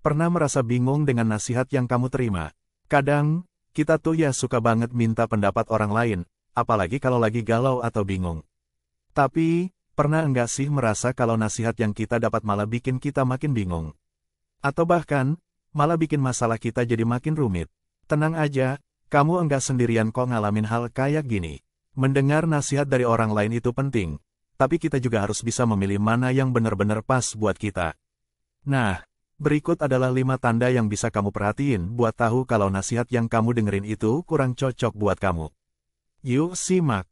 Pernah merasa bingung dengan nasihat yang kamu terima? Kadang, kita tuh ya suka banget minta pendapat orang lain, apalagi kalau lagi galau atau bingung. Tapi, pernah enggak sih merasa kalau nasihat yang kita dapat malah bikin kita makin bingung? Atau bahkan, malah bikin masalah kita jadi makin rumit? Tenang aja, kamu enggak sendirian kok ngalamin hal kayak gini. Mendengar nasihat dari orang lain itu penting, tapi kita juga harus bisa memilih mana yang benar-benar pas buat kita. Nah, berikut adalah 5 tanda yang bisa kamu perhatiin buat tahu kalau nasihat yang kamu dengerin itu kurang cocok buat kamu. Yuk simak.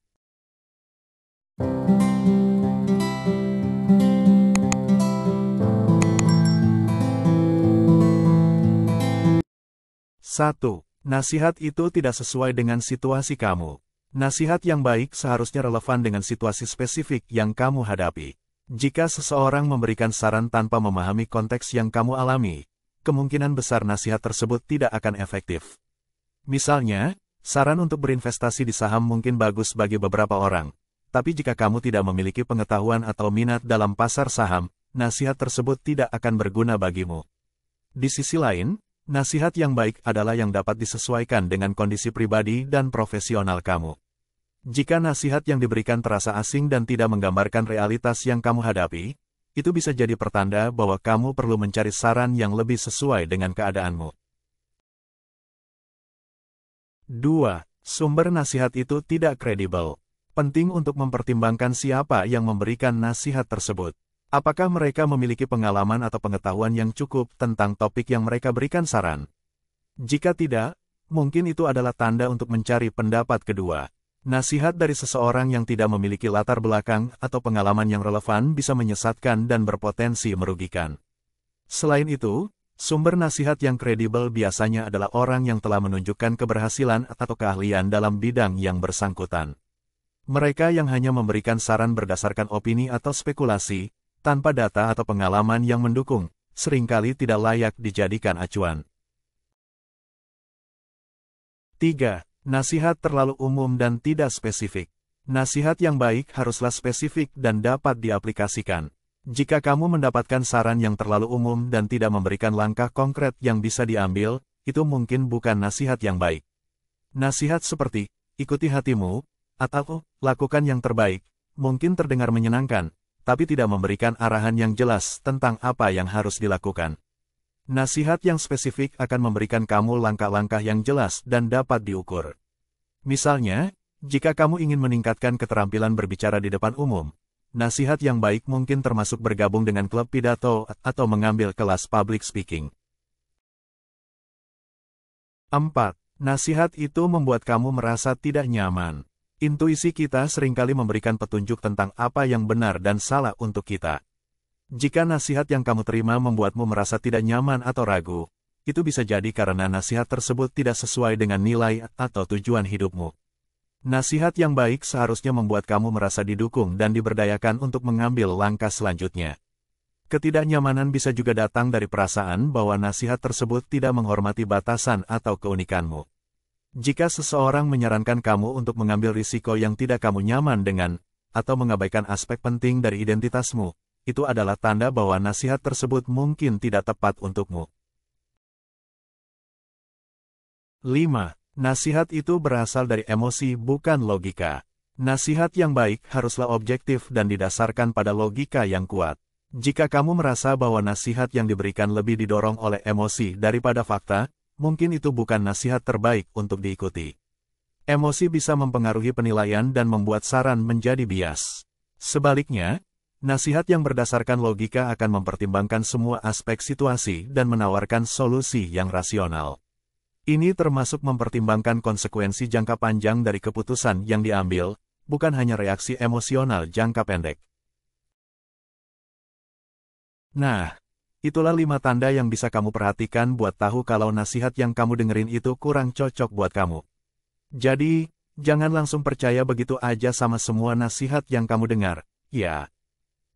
1. Nasihat itu tidak sesuai dengan situasi kamu. Nasihat yang baik seharusnya relevan dengan situasi spesifik yang kamu hadapi. Jika seseorang memberikan saran tanpa memahami konteks yang kamu alami, kemungkinan besar nasihat tersebut tidak akan efektif. Misalnya, saran untuk berinvestasi di saham mungkin bagus bagi beberapa orang, tapi jika kamu tidak memiliki pengetahuan atau minat dalam pasar saham, nasihat tersebut tidak akan berguna bagimu. Di sisi lain, nasihat yang baik adalah yang dapat disesuaikan dengan kondisi pribadi dan profesional kamu. Jika nasihat yang diberikan terasa asing dan tidak menggambarkan realitas yang kamu hadapi, itu bisa jadi pertanda bahwa kamu perlu mencari saran yang lebih sesuai dengan keadaanmu. 2. Sumber nasihat itu tidak kredibel. Penting untuk mempertimbangkan siapa yang memberikan nasihat tersebut. Apakah mereka memiliki pengalaman atau pengetahuan yang cukup tentang topik yang mereka berikan saran? Jika tidak, mungkin itu adalah tanda untuk mencari pendapat kedua. Nasihat dari seseorang yang tidak memiliki latar belakang atau pengalaman yang relevan bisa menyesatkan dan berpotensi merugikan. Selain itu, sumber nasihat yang kredibel biasanya adalah orang yang telah menunjukkan keberhasilan atau keahlian dalam bidang yang bersangkutan. Mereka yang hanya memberikan saran berdasarkan opini atau spekulasi, tanpa data atau pengalaman yang mendukung, seringkali tidak layak dijadikan acuan. 3. Nasihat terlalu umum dan tidak spesifik. Nasihat yang baik haruslah spesifik dan dapat diaplikasikan. Jika kamu mendapatkan saran yang terlalu umum dan tidak memberikan langkah konkret yang bisa diambil, itu mungkin bukan nasihat yang baik. Nasihat seperti, ikuti hatimu, atau lakukan yang terbaik, mungkin terdengar menyenangkan, tapi tidak memberikan arahan yang jelas tentang apa yang harus dilakukan. Nasihat yang spesifik akan memberikan kamu langkah-langkah yang jelas dan dapat diukur. Misalnya, jika kamu ingin meningkatkan keterampilan berbicara di depan umum, nasihat yang baik mungkin termasuk bergabung dengan klub pidato atau mengambil kelas public speaking. 4. Nasihat itu membuat kamu merasa tidak nyaman. Intuisi kita seringkali memberikan petunjuk tentang apa yang benar dan salah untuk kita. Jika nasihat yang kamu terima membuatmu merasa tidak nyaman atau ragu, itu bisa jadi karena nasihat tersebut tidak sesuai dengan nilai atau tujuan hidupmu. Nasihat yang baik seharusnya membuat kamu merasa didukung dan diberdayakan untuk mengambil langkah selanjutnya. Ketidaknyamanan bisa juga datang dari perasaan bahwa nasihat tersebut tidak menghormati batasan atau keunikanmu. Jika seseorang menyarankan kamu untuk mengambil risiko yang tidak kamu nyaman dengan, atau mengabaikan aspek penting dari identitasmu, itu adalah tanda bahwa nasihat tersebut mungkin tidak tepat untukmu. 5. Nasihat itu berasal dari emosi bukan logika. Nasihat yang baik haruslah objektif dan didasarkan pada logika yang kuat. Jika kamu merasa bahwa nasihat yang diberikan lebih didorong oleh emosi daripada fakta, mungkin itu bukan nasihat terbaik untuk diikuti. Emosi bisa mempengaruhi penilaian dan membuat saran menjadi bias. Sebaliknya, nasihat yang berdasarkan logika akan mempertimbangkan semua aspek situasi dan menawarkan solusi yang rasional. Ini termasuk mempertimbangkan konsekuensi jangka panjang dari keputusan yang diambil, bukan hanya reaksi emosional jangka pendek. Nah, itulah 5 tanda yang bisa kamu perhatikan buat tahu kalau nasihat yang kamu dengerin itu kurang cocok buat kamu. Jadi, jangan langsung percaya begitu aja sama semua nasihat yang kamu dengar, ya.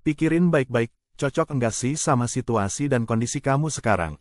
Pikirin baik-baik, cocok enggak sih sama situasi dan kondisi kamu sekarang.